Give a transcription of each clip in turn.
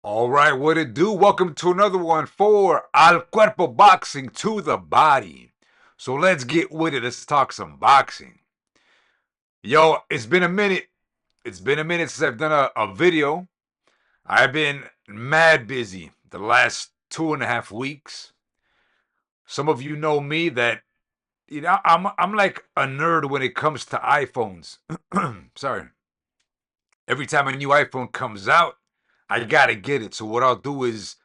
All right, what it do? Welcome to another one for Al Cuerpo Boxing, to the body. So let's get with it. Let's talk some boxing. Yo, it's been a minute. It's been a minute since I've done a video. I've been mad busy the last 2.5 weeks. Some of you know me that I'm like a nerd when it comes to iPhones. Sorry. Every time a new iPhone comes out, I gotta get it. So what I'll do is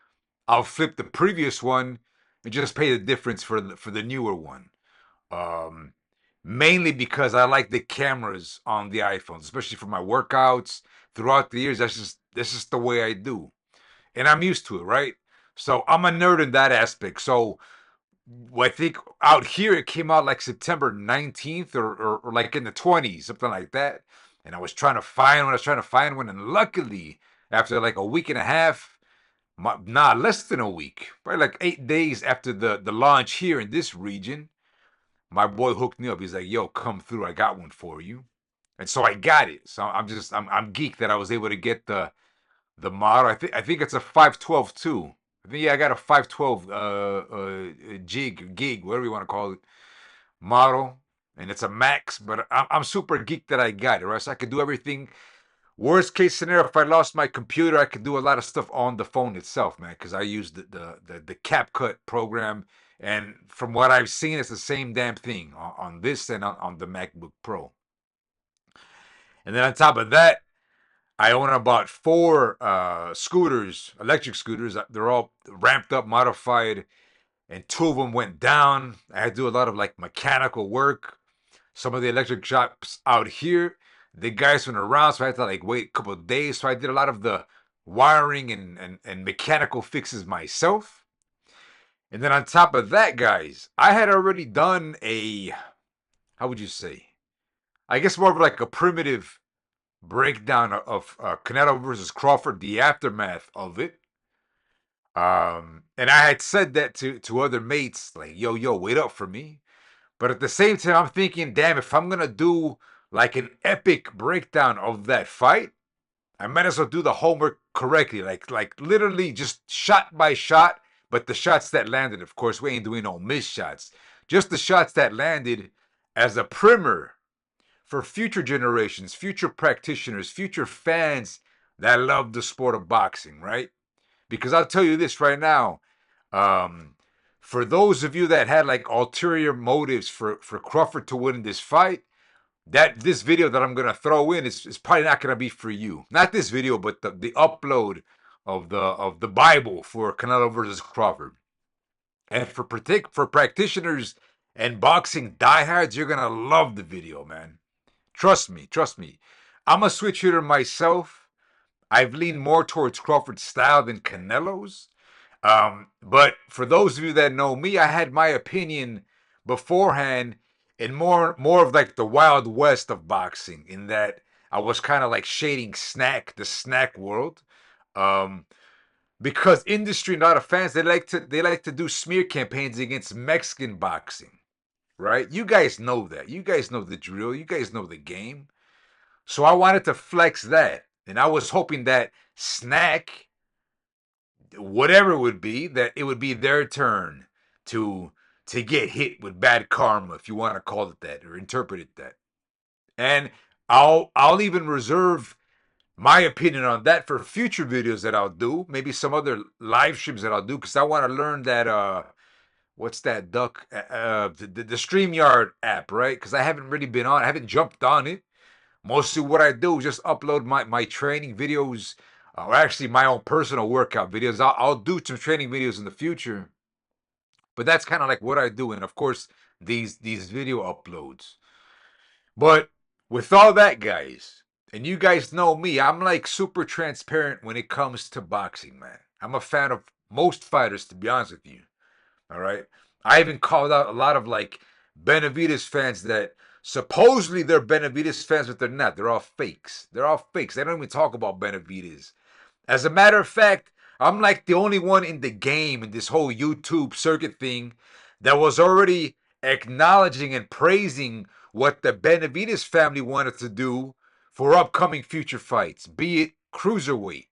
I'll flip the previous one and just pay the difference for the newer one. Um, Mainly because I like the cameras on the iPhones, especially for my workouts throughout the years. That's just the way I do, and I'm used to it, right? So I'm a nerd in that aspect. So I think out here it came out like September 19th or like in the 20s, something like that. And I was trying to find one, and luckily, after like a week and a half, less than a week, probably like 8 days after the launch here in this region, my boy hooked me up. He's like, "Yo, come through. I got one for you," and so I got it. So I'm geeked that I was able to get the model. I think it's a 512 too. I think, yeah, I got a 512 gig, whatever you want to call it, model, and it's a max. But I'm super geeked that I got it, right? So I could do everything. Worst case scenario, if I lost my computer, I could do a lot of stuff on the phone itself, man, because I use the CapCut program, and from what I've seen, it's the same damn thing on this and on the MacBook Pro. And then on top of that, I own about four scooters, electric scooters. They're all ramped up, modified, and two of them went down. I had to do a lot of like mechanical work. Some of the electric shops out here, the guys went around, so I had to like wait a couple of days. So I did a lot of the wiring and mechanical fixes myself. And then on top of that, guys, I had already done a, how would you say? I guess more of like a primitive breakdown of Canelo versus Crawford, the aftermath of it. And I had said that to other mates, like, yo, wait up for me. But at the same time, I'm thinking, damn, if I'm gonna do like an epic breakdown of that fight, I might as well do the homework correctly, like literally just shot by shot. But the shots that landed, of course, we ain't doing no missed shots. Just the shots that landed as a primer for future generations, future practitioners, future fans that love the sport of boxing, right? Because I'll tell you this right now, um, for those of you that had like ulterior motives for Crawford to win this fight, that this video that I'm gonna throw in is probably not gonna be for you. Not this video, but the upload of the Bible for Canelo versus Crawford. And for practitioners and boxing diehards, you're gonna love the video, man. Trust me, trust me. I'm a switch hitter myself. I've leaned more towards Crawford's style than Canelo's. But for those of you that know me, I had my opinion beforehand, and more of like the Wild West of boxing, in that I was kind of like shading the snack world. Um, because industry and a lot of fans, they like to do smear campaigns against Mexican boxing, right? You guys know that. You guys know the drill. You guys know the game. So I wanted to flex that. And I was hoping that snack, whatever it would be, that it would be their turn to to get hit with bad karma, if you want to call it that or interpret it that. And I'll even reserve my opinion on that for future videos that I'll do, maybe some other live streams that I'll do, because I want to learn that what's that duck the StreamYard app, right? Because I haven't really been on, I haven't jumped on it. Mostly what I do is just upload my training videos, or actually my own personal workout videos. I'll do some training videos in the future, but that's kind of like what I do. And of course, these video uploads. But with all that, guys, and you guys know me, I'm like super transparent when it comes to boxing, man. I'm a fan of most fighters, to be honest with you. All right. I even called out a lot of like Benavides fans that supposedly they're Benavides fans, but they're not. They're all fakes. They're all fakes. They don't even talk about Benavides. As a matter of fact, I'm like the only one in the game in this whole YouTube circuit thing that was already acknowledging and praising what the Benavides family wanted to do for upcoming future fights, be it cruiserweight,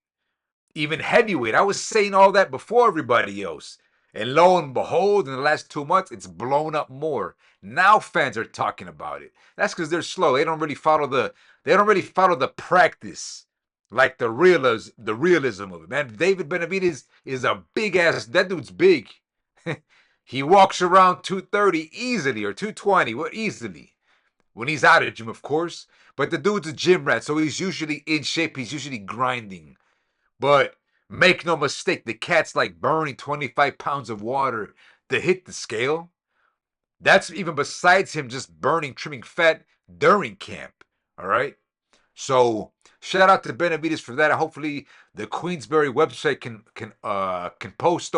even heavyweight. I was saying all that before everybody else. And lo and behold, in the last 2 months, it's blown up more. Now fans are talking about it. That's because they're slow. They don't really follow the practice like the realism of it. Man, David Benavidez is a big ass. That dude's big. He walks around 230 easily or 220, what easily. When he's out of the gym, of course. But the dude's a gym rat, so he's usually in shape. He's usually grinding. But make no mistake, the cat's like burning 25 pounds of water to hit the scale. That's even besides him just burning, trimming fat during camp. All right. So shout out to Benavides for that. Hopefully the Queensberry website can post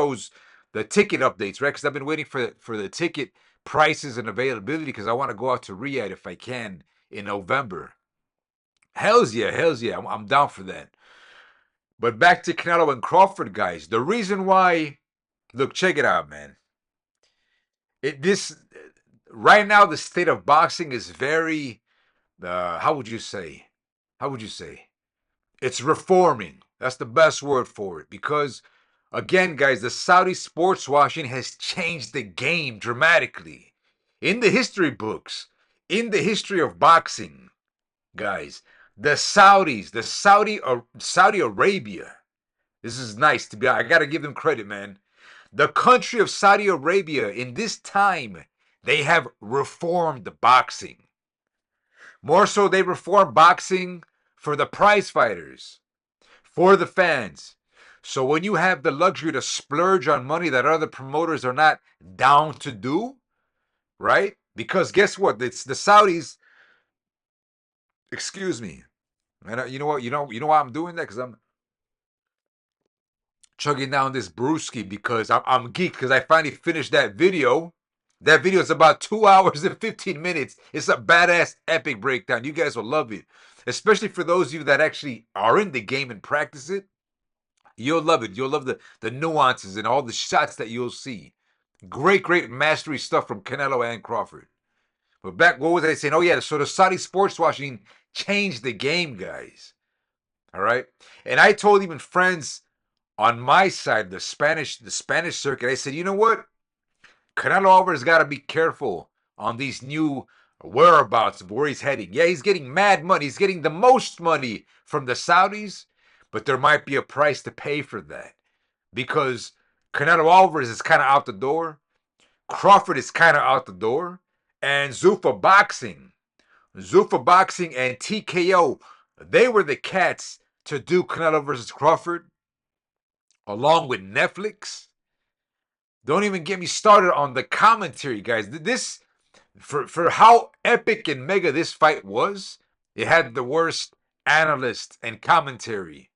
the ticket updates, right? Because I've been waiting for the ticket prices and availability because I want to go out to Riyadh if I can in November. Hells yeah, hells yeah. I'm down for that. But back to Canelo and Crawford, guys. The reason why, look, check it out, man. This right now, the state of boxing is very, how would you say? How would you say? It's reforming. That's the best word for it. Because, again, guys, the Saudi sports washing has changed the game dramatically. In the history books, in the history of boxing, guys, the Saudis, Saudi Arabia. This is nice to be. I gotta give them credit, man. The country of Saudi Arabia in this time, they have reformed boxing. More so, they reformed boxing for the prize fighters, for the fans. So when you have the luxury to splurge on money that other promoters are not down to do, right? Because guess what? It's the Saudis. Excuse me. And you know what? You know why I'm doing that? Because I'm chugging down this brewski because I'm geeked because I finally finished that video. That video is about 2 hours and 15 minutes. It's a badass epic breakdown. You guys will love it. Especially for those of you that actually are in the game and practice it. You'll love it. You'll love the nuances and all the shots that you'll see. Great mastery stuff from Canelo and Crawford. But back, what was I saying? Oh yeah, so the Saudi sports washing changed the game, guys. All right. And I told even friends on my side, the Spanish circuit, I said, you know what? Canelo Alvarez got to be careful on these new whereabouts of where he's heading. Yeah, he's getting mad money. He's getting the most money from the Saudis, but there might be a price to pay for that because Canelo Alvarez is kind of out the door. Crawford is kind of out the door. And Zuffa Boxing and TKO, they were the cats to do Canelo versus Crawford along with Netflix. Don't even get me started on the commentary, guys. This for how epic and mega this fight was, it had the worst analyst and commentary.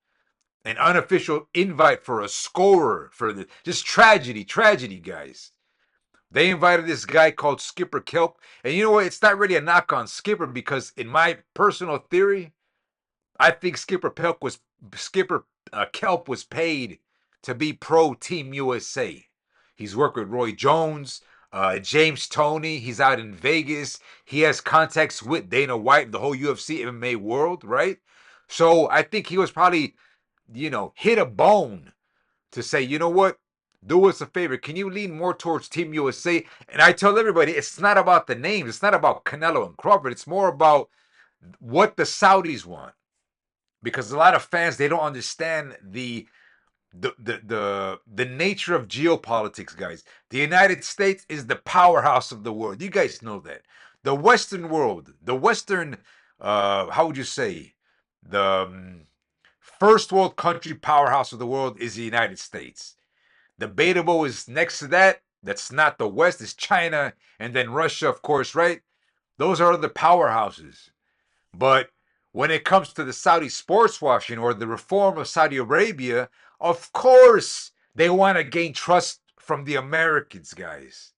An unofficial invite for a scorer for the just tragedy, guys. They invited this guy called Skipper Kelp, and you know what? It's not really a knock on Skipper because, in my personal theory, I think Skipper Kelp was paid to be pro Team USA. He's worked with Roy Jones, James Toney. He's out in Vegas. He has contacts with Dana White, the whole UFC MMA world, right? So I think he was probably, hit a bone to say, you know what? Do us a favor. Can you lean more towards Team USA? And I tell everybody, it's not about the names. It's not about Canelo and Crawford. It's more about what the Saudis want. Because a lot of fans, they don't understand the nature of geopolitics, guys. The United States is the powerhouse of the world. You guys know that. The Western world, the Western, how would you say, the first world country powerhouse of the world is the United States. Debatable is next to that. That's not the West. It's China and then Russia, of course, right? Those are the powerhouses. But when it comes to the Saudi sports washing or the reform of Saudi Arabia, of course they want to gain trust from the Americans, guys.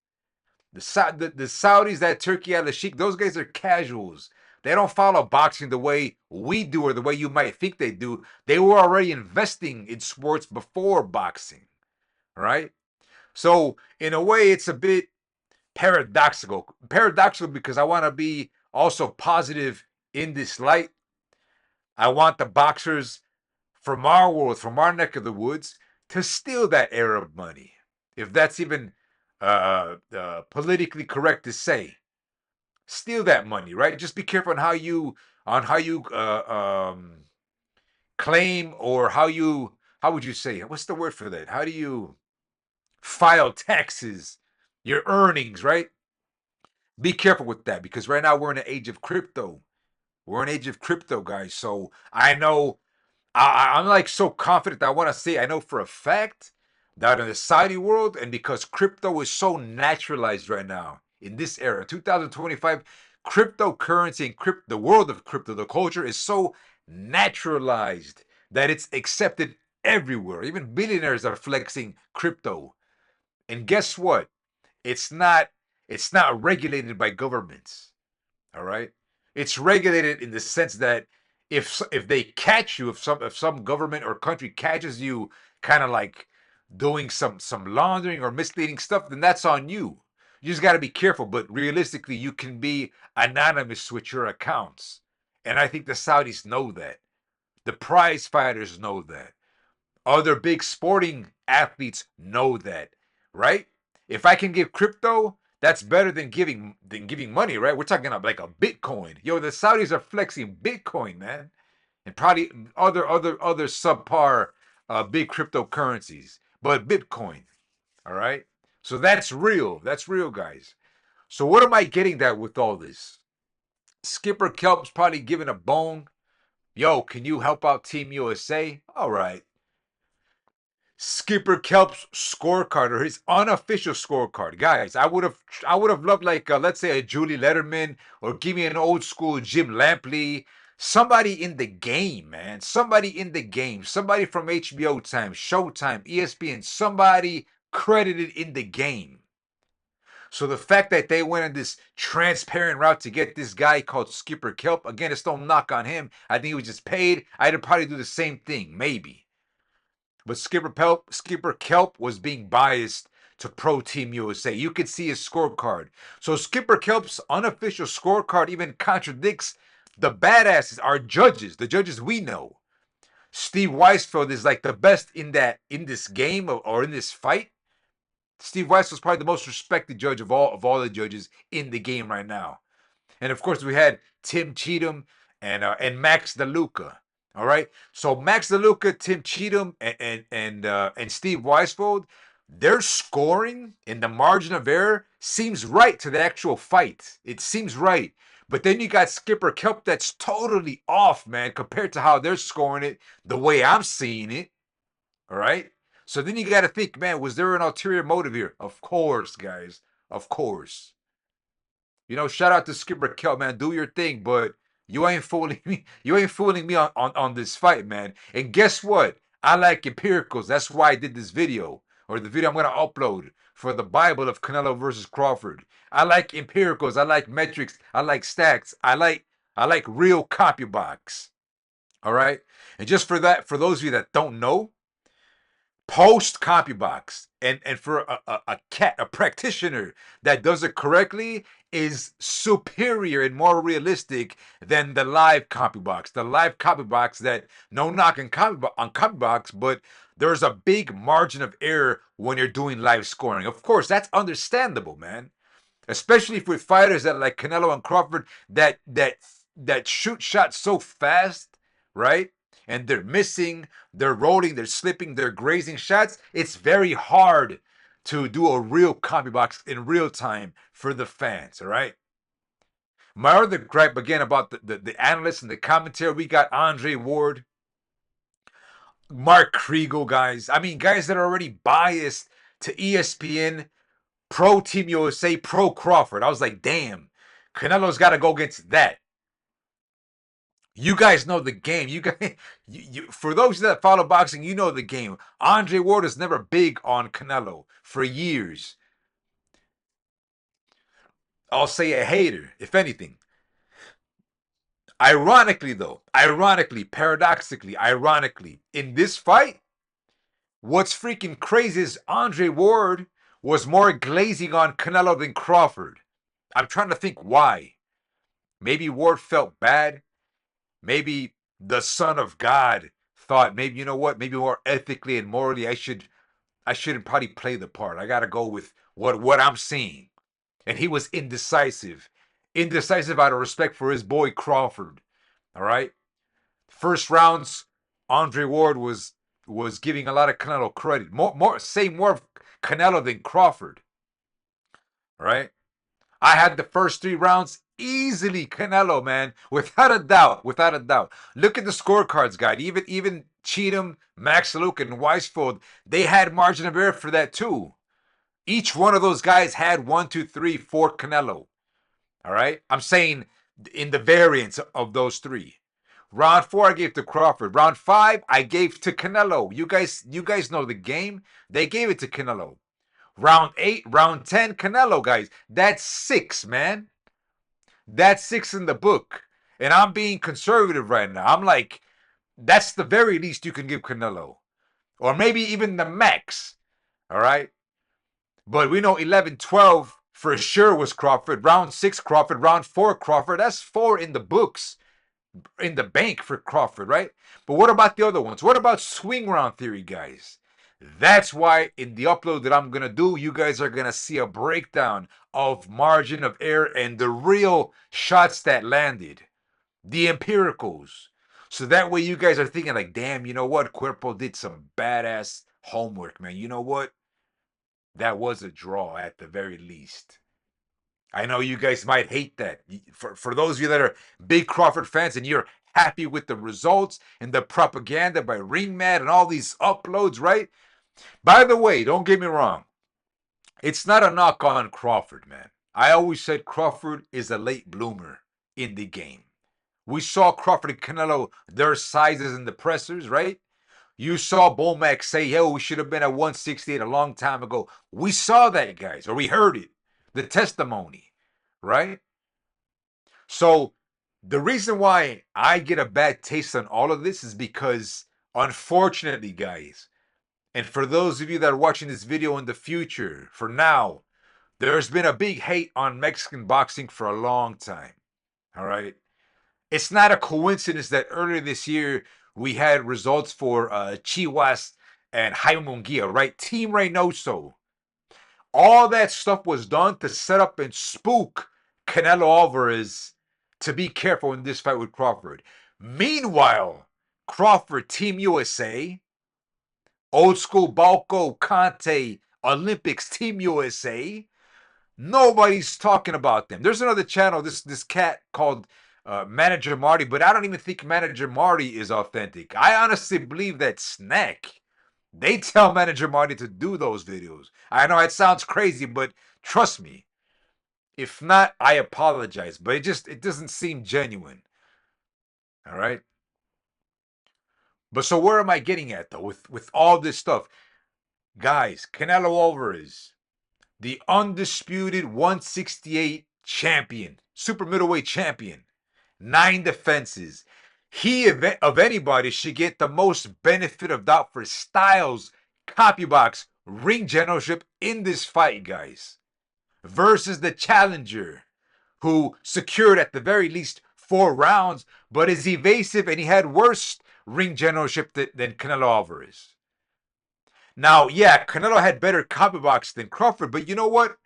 The Saudis, that Turkey Al Sheikh, those guys are casuals. They don't follow boxing the way we do or the way you might think they do. They were already investing in sports before boxing, right? So in a way, it's a bit paradoxical. Paradoxical because I want to be also positive in this light. I want the boxers from our world, from our neck of the woods, to steal that Arab money, if that's even politically correct to say. Steal that money, right? Just be careful on how you claim, or how would you say, what's the word for that? How do you file taxes, your earnings, right? Be careful with that, because right now we're in an age of crypto. We're in an age of crypto, guys. So I know I'm like so confident that I want to say I know for a fact that in the Saudi world, and because crypto is so naturalized right now in this era, 2025, cryptocurrency and the world of crypto, the culture is so naturalized that it's accepted everywhere. Even billionaires are flexing crypto. And guess what? It's not it's not regulated by governments. All right, it's regulated in the sense that if they catch you, if some government or country catches you, kind of like doing some laundering or misleading stuff, then that's on you. You just got to be careful. But realistically, you can be anonymous with your accounts, and I think the Saudis know that. The prize fighters know that. Other big sporting athletes know that, right? If I can give crypto, that's better than giving money, right? We're talking about like a Bitcoin. Yo, the Saudis are flexing Bitcoin, man, and probably other subpar big cryptocurrencies, but Bitcoin. All right. So that's real. That's real, guys. So what am I getting at with all this? Skipper Kelp's probably giving a bone. Yo, can you help out Team USA? All right. Skipper Kelp's scorecard, or his unofficial scorecard, guys. I would have loved, like, let's say a Julie Letterman, or give me an old school Jim Lampley, somebody in the game, man, somebody in the game, somebody from HBO time, Showtime, ESPN, somebody credited in the game. So the fact that they went on this transparent route to get this guy called Skipper Kelp, again, it's no knock on him. I think he was just paid. I'd probably do the same thing, maybe. But Skipper Kelp was being biased to Pro Team USA. You could see his scorecard. So Skipper Kelp's unofficial scorecard even contradicts the badasses, our judges, the judges we know. Steve Weisfeld is like the best in this game, or in this fight. Steve Weisfeld is probably the most respected judge of all the judges in the game right now. And of course, we had Tim Cheatham and Max DeLuca. All right, so Max DeLuca, Tim Cheatham, and Steve Weisfeld, their scoring in the margin of error seems right to the actual fight. It seems right, but then you got Skipper Kelp that's totally off, man, compared to how they're scoring it, the way I'm seeing it. All right, so then you got to think, man, was there an ulterior motive here? Of course, guys, of course. Shout out to Skipper Kelp, man. Do your thing, but you ain't fooling me. You ain't fooling me on this fight, man. And guess what? I like empiricals. That's why I did this video, or the video I'm gonna upload for the Bible of Canelo versus Crawford. I like empiricals. I like metrics. I like stats. I like real CompuBox. All right. And just for that, for those of you that don't know, post CompuBox, and for a practitioner that does it correctly, is superior and more realistic than the live CompuBox. The live CompuBox, that, no knock on CompuBox, but there's a big margin of error when you're doing live scoring. Of course, that's understandable, man. Especially with fighters that like Canelo and Crawford, that shoot shots so fast, right? And they're missing, they're rolling, they're slipping, they're grazing shots. It's very hard to do a real CompuBox in real time for the fans, all right? My other gripe, again, about the analysts and the commentary, we got Andre Ward, Mark Kriegel, guys. I mean, guys that are already biased to ESPN, Pro Team USA, Pro Crawford. I was like, damn, Canelo's got to go against that. You guys know the game. You guys, for those that follow boxing, you know the game. Andre Ward is never big on Canelo for years. I'll say a hater, if anything. Paradoxically, in this fight, what's freaking crazy is Andre Ward was more glazing on Canelo than Crawford. I'm trying to think why. Maybe Ward felt bad. Maybe the Son of God thought maybe, you know what, maybe more ethically and morally, I shouldn't probably play the part. I gotta go with what I'm seeing. And he was indecisive. Indecisive out of respect for his boy Crawford. All right. First rounds, Andre Ward was giving a lot of Canelo credit. More of Canelo than Crawford. All right. I had the first 3 rounds easily Canelo, man, without a doubt, without a doubt. Look at the scorecards, guy. Even Cheatham, Max Luke, and Weisfeld, they had margin of error for that too. Each one of those guys had 1, 2, 3 for Canelo. All right, I'm saying in the variance of those 3. Round 4, I gave to Crawford. Round 5, I gave to Canelo. You guys know the game. They gave it to Canelo. Round 8, round 10, Canelo, guys. That's 6, man. That's 6 in the book. And I'm being conservative right now. I'm like, that's the very least you can give Canelo. Or maybe even the max. All right? But we know 11, 12 for sure was Crawford. Round 6, Crawford. Round 4, Crawford. That's 4 in the books, in the bank for Crawford, right? But what about the other ones? What about swing round theory, guys? That's why in the upload that I'm going to do, you guys are going to see a breakdown of margin of error and the real shots that landed. The empiricals. So that way you guys are thinking like, damn, you know what? Cuerpo did some badass homework, man. You know what? That was a draw at the very least. I know you guys might hate that. For those of you that are big Crawford fans and you're happy with the results and the propaganda by RingMad and all these uploads, right? By the way, don't get me wrong. It's not a knock on Crawford, man. I always said Crawford is a late bloomer in the game. We saw Crawford and Canelo, their sizes in the pressers, right? You saw Bomac say, yo, we should have been at 168 a long time ago. We saw that, guys, or we heard it. The testimony, right? So the reason why I get a bad taste on all of this is because, unfortunately, guys, and for those of you that are watching this video in the future, for now, there's been a big hate on Mexican boxing for a long time, all right? It's not a coincidence that earlier this year, we had results for Chihuas and Jaime Munguia, right? Team Reynoso. All that stuff was done to set up and spook Canelo Alvarez to be careful in this fight with Crawford. Meanwhile, Crawford, Team USA, old school Balco, Conte, Olympics, Team USA, nobody's talking about them. There's another channel, this cat called Manager Marty, but I don't even think Manager Marty is authentic. I honestly believe that Snack, they tell Manager Marty to do those videos. I know it sounds crazy, but trust me. If not, I apologize. But it doesn't seem genuine. All right? But so where am I getting at, though, with all this stuff? Guys, Canelo Alvarez, the undisputed 168 champion, super middleweight champion, 9 defenses. He, of anybody, should get the most benefit of doubt for styles, copybox, ring generalship in this fight, guys. Versus the challenger, who secured at the very least 4 rounds, but is evasive and he had worse ring generalship than Canelo Alvarez. Now, yeah, Canelo had better copybox than Crawford, but you know what?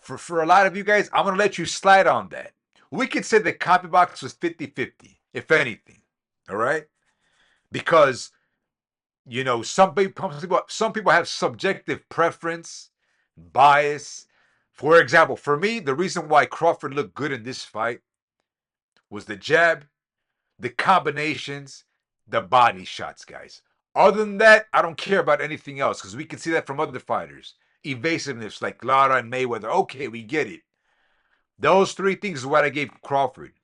For a lot of you guys, I'm going to let you slide on that. We could say the copybox was 50-50, if anything. All right? Because, you know, some people have subjective preference, bias. For example, for me, the reason why Crawford looked good in this fight was the jab, the combinations, the body shots, guys. Other than that, I don't care about anything else because we can see that from other fighters. Evasiveness like Lara and Mayweather. Okay, we get it. Those 3 things is what I gave Crawford.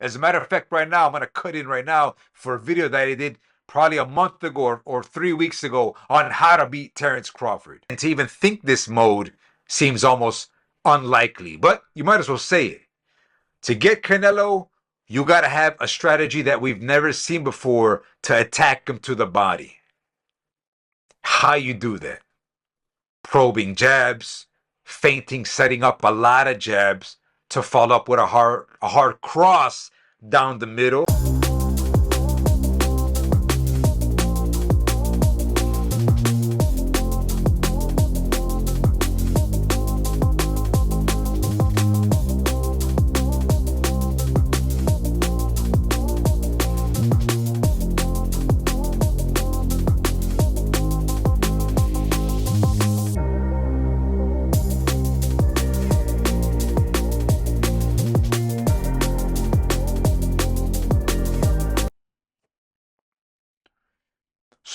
As a matter of fact, right now, I'm going to cut in right now for a video that I did probably a month ago or 3 weeks ago on how to beat Terrence Crawford. And to even think this mode seems almost unlikely, but you might as well say it. To get Canelo, you got to have a strategy that we've never seen before to attack him to the body. How you do that? Probing jabs, feinting, setting up a lot of jabs to follow up with a hard cross down the middle.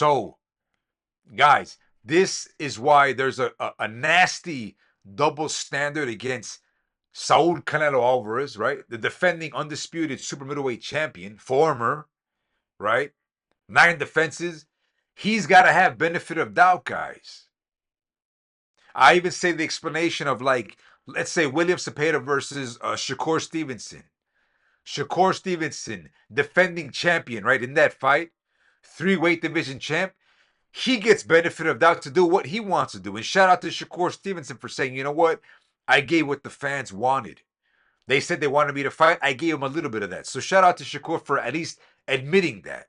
So, guys, this is why there's a nasty double standard against Saul Canelo Alvarez, right? The defending undisputed super middleweight champion, former, right? 9 defenses. He's got to have benefit of doubt, guys. I even say the explanation of, like, let's say William Cepeda versus Shakur Stevenson. Shakur Stevenson, defending champion, right? In that fight, 3 weight division champ. He gets benefit of doubt to do what he wants to do. And shout out to Shakur Stevenson for saying, you know what? I gave what the fans wanted. They said they wanted me to fight. I gave them a little bit of that. So shout out to Shakur for at least admitting that.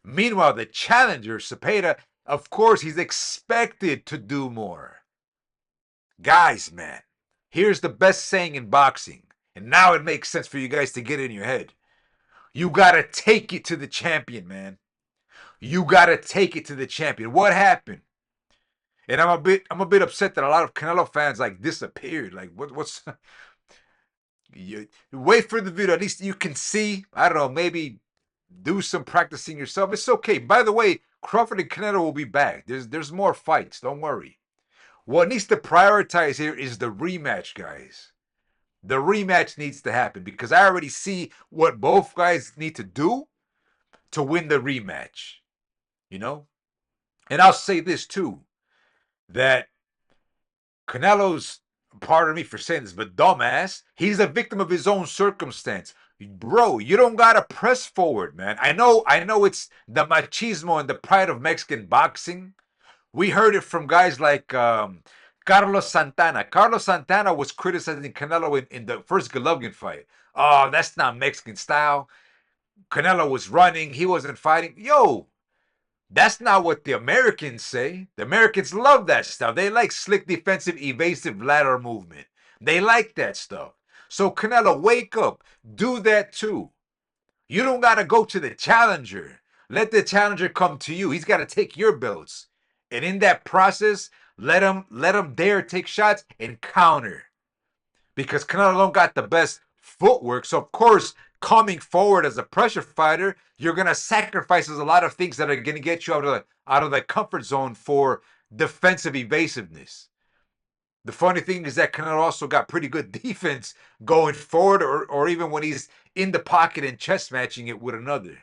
Meanwhile, the challenger, Cepeda, of course, he's expected to do more. Guys, man, here's the best saying in boxing. And now it makes sense for you guys to get in your head. You got to take it to the champion, man. You got to take it to the champion. What happened? And I'm a bit upset that a lot of Canelo fans like disappeared. Like, what's you wait for the video. At least you can see. I don't know, maybe do some practicing yourself. It's okay. By the way, Crawford and Canelo will be back. There's more fights. Don't worry. What needs to prioritize here is the rematch, guys. The rematch needs to happen because I already see what both guys need to do to win the rematch. You know? And I'll say this too, that Canelo's, pardon me for saying this, but dumbass, he's a victim of his own circumstance. Bro, you don't gotta press forward, man. I know it's the machismo and the pride of Mexican boxing. We heard it from guys like Carlos Santana. Carlos Santana was criticizing Canelo in the first Golovkin fight. Oh, that's not Mexican style. Canelo was running. He wasn't fighting. Yo, that's not what the Americans say. The Americans love that stuff. They like slick, defensive, evasive ladder movement. They like that stuff. So Canelo, wake up. Do that too. You don't got to go to the challenger. Let the challenger come to you. He's got to take your belts. And in that process, let him dare take shots and counter. Because Canelo don't got the best footwork. So of course, coming forward as a pressure fighter, you're gonna sacrifice a lot of things that are gonna get you out of the comfort zone for defensive evasiveness. The funny thing is that Canelo also got pretty good defense going forward, or even when he's in the pocket and chest matching it with another.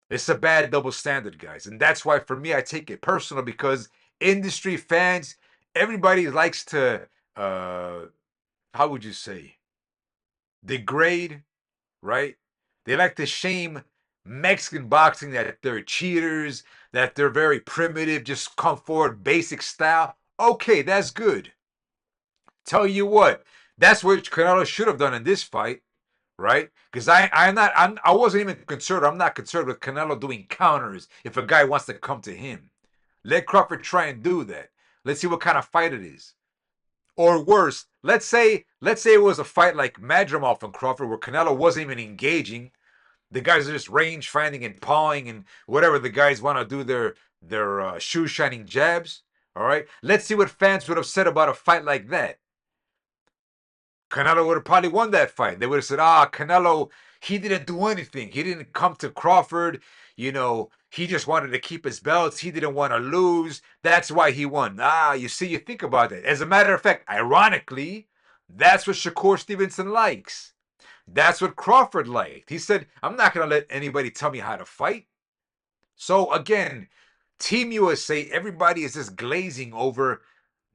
It's a bad double standard, guys. And that's why, for me, I take it personal because industry fans, everybody likes to, how would you say, degrade, right? They like to shame Mexican boxing that they're cheaters, that they're very primitive, just come forward, basic style. Okay, that's good. Tell you what, that's what Canelo should have done in this fight, right? Because I wasn't even concerned. I'm not concerned with Canelo doing counters if a guy wants to come to him. Let Crawford try and do that. Let's see what kind of fight it is. Or worse, let's say it was a fight like Madrimov and Crawford where Canelo wasn't even engaging. The guys are just range finding and pawing and whatever the guys want to do their shoe shining jabs. All right, let's see what fans would have said about a fight like that. Canelo would have probably won that fight. They would have said, Canelo, he didn't do anything. He didn't come to Crawford. You know, he just wanted to keep his belts. He didn't want to lose. That's why he won. You see, you think about it. As a matter of fact, ironically, that's what Shakur Stevenson likes. That's what Crawford liked. He said, I'm not going to let anybody tell me how to fight. So again, Team USA, everybody is just glazing over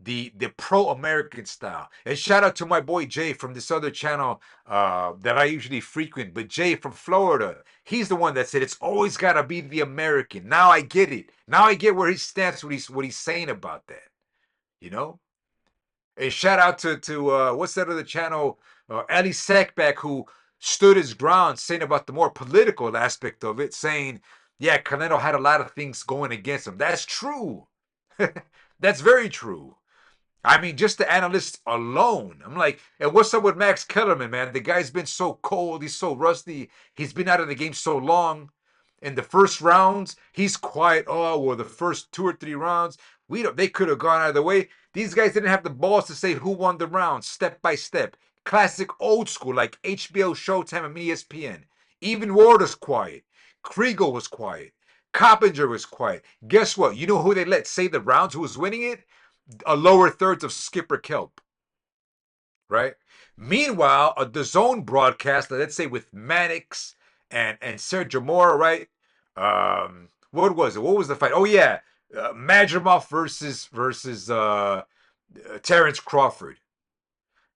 the pro-American style. And shout out to my boy Jay from this other channel that I usually frequent. But Jay from Florida, he's the one that said it's always got to be the American. Now I get it. Now I get where he stands, what he's saying about that. You know? And shout out to what's that other channel? Ali Sackback, who stood his ground saying about the more political aspect of it, saying, yeah, Canelo had a lot of things going against him. That's true. That's very true. I mean, just the analysts alone. I'm like, and what's up with Max Kellerman, man? The guy's been so cold. He's so rusty. He's been out of the game so long. In the first rounds, he's quiet. Oh, well, the first 2 or 3 rounds, they could have gone either way. These guys didn't have the balls to say who won the round, step by step. Classic old school, like HBO, Showtime, and ESPN. Even Ward was quiet. Kriegel was quiet. Coppinger was quiet. Guess what? You know who they let say the rounds? Who was winning it? A lower thirds of Skipper Kelp, right? Meanwhile, the zone broadcast, let's say with Mannix and Sergio Mora, right? What was it? What was the fight? Oh yeah, Madrimov versus Terrence Crawford.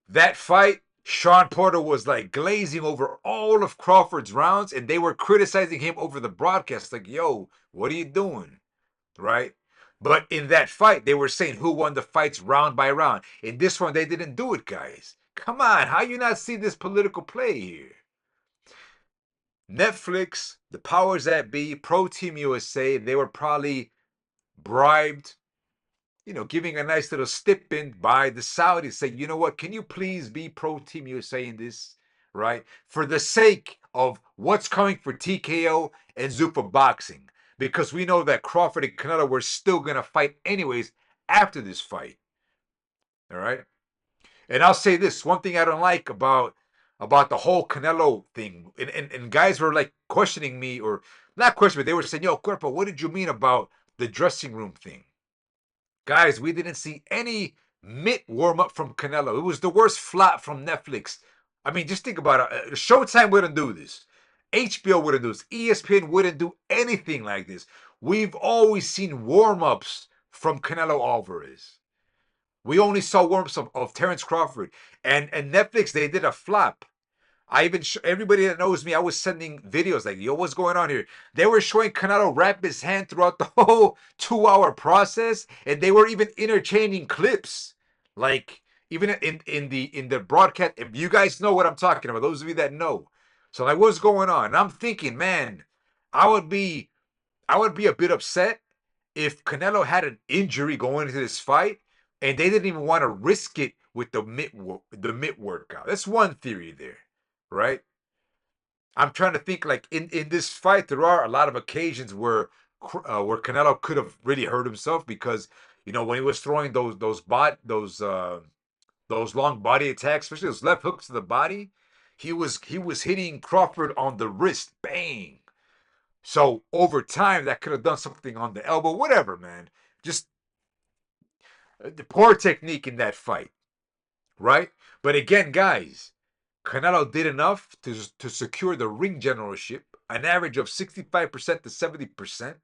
That fight, Sean Porter was like glazing over all of Crawford's rounds, and they were criticizing him over the broadcast, like, "Yo, what are you doing?" Right? But in that fight, they were saying who won the fights round by round. In this one, they didn't do it, guys. Come on, how you not see this political play here? Netflix, the powers that be, Pro Team USA, they were probably bribed, giving a nice little stipend by the Saudis, saying, you know what, can you please be Pro Team USA in this, right? For the sake of what's coming for TKO and Zuffa Boxing. Because we know that Crawford and Canelo were still going to fight anyways after this fight. All right? And I'll say this, one thing I don't like about the whole Canelo thing, and guys were like questioning me, or not questioning, but they were saying, yo, Cuerpo, what did you mean about the dressing room thing? Guys, we didn't see any mitt warm up from Canelo. It was the worst flop from Netflix. I mean, just think about it. Showtime wouldn't do this. HBO wouldn't do this. ESPN wouldn't do anything like this. We've always seen warm ups from Canelo Alvarez. We only saw warm ups of Terrence Crawford. And Netflix, they did a flop. I even everybody that knows me, I was sending videos like, yo, what's going on here? They were showing Canelo wrap his hand throughout the whole 2-hour process, and they were even interchanging clips. Like, even in the broadcast, if you guys know what I'm talking about, those of you that know. So like, what's going on? And I'm thinking, man, I would be a bit upset if Canelo had an injury going into this fight and they didn't even want to risk it with the mitt workout. That's one theory there, right? I'm trying to think, like, in this fight, there are a lot of occasions where Canelo could have really hurt himself because when he was throwing those long body attacks, especially those left hooks to the body, he was hitting Crawford on the wrist, bang. So over time, that could have done something on the elbow, whatever, man. Just the poor technique in that fight, right? But again, guys, Canelo did enough to secure the ring generalship, an average of 65% to 70%.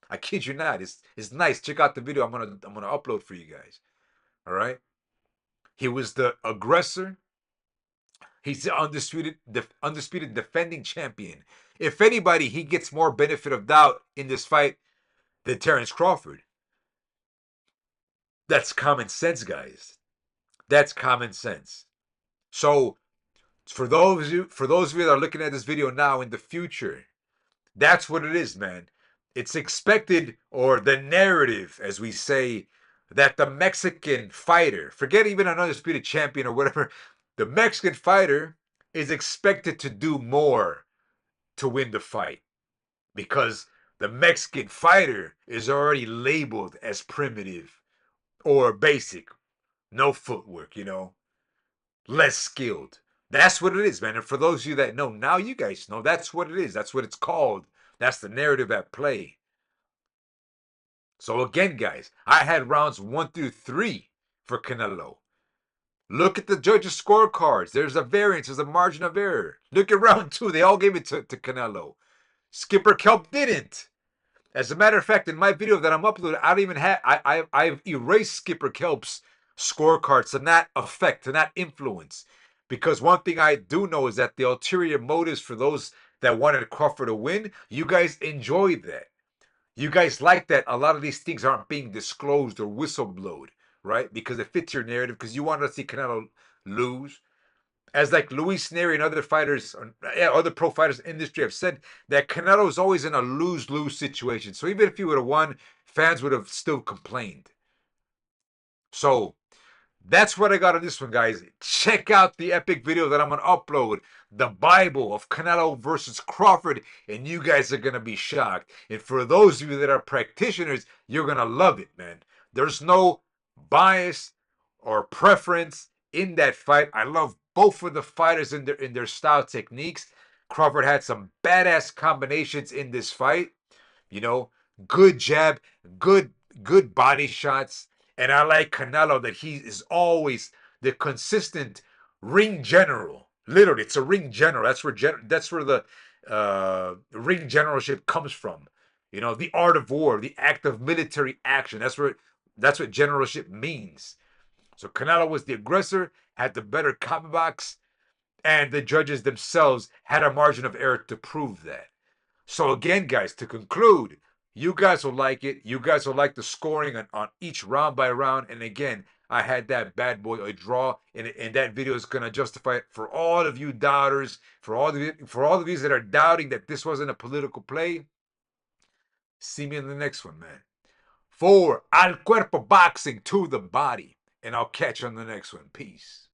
I kid you not. It's nice. Check out the video I'm gonna upload for you guys. All right. He was the aggressor. He's the undisputed defending champion. If anybody, he gets more benefit of doubt in this fight than Terrence Crawford. That's common sense, guys. That's common sense. So for those of you that are looking at this video now in the future, that's what it is, man. It's expected, or the narrative, as we say, that the Mexican fighter, forget even an undisputed champion or whatever, the Mexican fighter is expected to do more to win the fight because the Mexican fighter is already labeled as primitive or basic, no footwork, less skilled. That's what it is, man. And for those of you that know, now you guys know that's what it is. That's what it's called. That's the narrative at play. So again, guys, I had rounds 1 through 3 for Canelo. Look at the judges' scorecards. There's a variance. There's a margin of error. Look at round 2. They all gave it to Canelo. Skipper Kelp didn't. As a matter of fact, in my video that I'm uploading, I don't even have. I've erased Skipper Kelp's scorecards to not affect, to not influence. Because one thing I do know is that the ulterior motives for those that wanted Crawford to win, you guys enjoyed that. You guys like that a lot of these things aren't being disclosed or whistleblowed, right? Because it fits your narrative, because you want to see Canelo lose. As like Luis Neri and other fighters, other pro fighters in the industry have said, that Canelo is always in a lose-lose situation. So even if he would have won, fans would have still complained. So that's what I got on this one, guys. Check out the epic video that I'm going to upload. The Bible of Canelo versus Crawford. And you guys are going to be shocked. And for those of you that are practitioners, you're going to love it, man. There's no bias or preference in that fight. I love both of the fighters in their style techniques. Crawford had some badass combinations in this fight. You know, good jab, good good body shots, and I like Canelo that he is always the consistent ring general. Literally, it's a ring general. That's where the ring generalship comes from. You know, the art of war, the act of military action. That's what generalship means. So Canelo was the aggressor, had the better copy box, and the judges themselves had a margin of error to prove that. So again, guys, to conclude, you guys will like it. You guys will like the scoring on each round by round. And again, I had that bad boy a draw, and that video is gonna justify it for all of you doubters, for all of you that are doubting that this wasn't a political play. See me in the next one, man. For Al Cuerpo Boxing to the body, and I'll catch you on the next one. Peace.